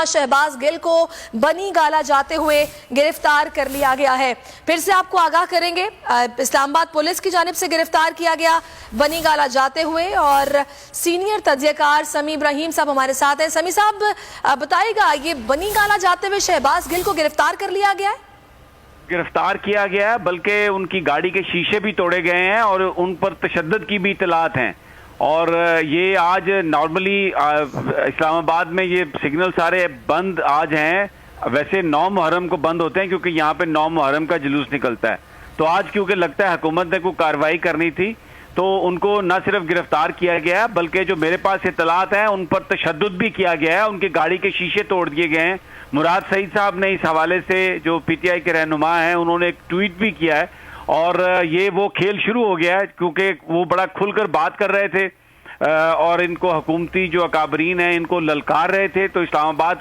शहबाज गिल को बनी गाला जाते हुए गिरफ्तार कर लिया गया है। फिर से आपको आगाह करेंगे, इस्लामाबाद पुलिस की जानिब से गिरफ्तार किया गया बनी गाला जाते हुए। और सीनियर तज्ज़ियाकार समी इब्राहिम साहब हमारे साथ हैं। समी साहब बताइएगा, ये बनी गाला जाते हुए शहबाज गिल को गिरफ्तार कर लिया गया है? गिरफ्तार किया गया है, बल्कि उनकी गाड़ी के शीशे भी तोड़े गए हैं और उन पर तशद्दुद की भी इतलात हैं। और ये आज नॉर्मली इस्लामाबाद में ये सिग्नल सारे बंद आज हैं। वैसे 9 मुहर्रम को बंद होते हैं क्योंकि यहाँ पे 9 मुहर्रम का जुलूस निकलता है। तो आज क्योंकि लगता है हुकूमत ने कोई कार्रवाई करनी थी तो उनको न सिर्फ गिरफ्तार किया गया है बल्कि जो मेरे पास इतलात हैं उन पर तशद्दुद भी किया गया है। उनकी गाड़ी के शीशे तोड़ दिए गए हैं। मुराद सईद साहब ने इस हवाले से, जो पीटीआई के रहनुमा हैं, उन्होंने एक ट्वीट भी किया है। और ये वो खेल शुरू हो गया है क्योंकि वो बड़ा खुलकर बात कर रहे थे और इनको हुकूमती जो अकाबरीन हैं इनको ललकार रहे थे। तो इस्लामाबाद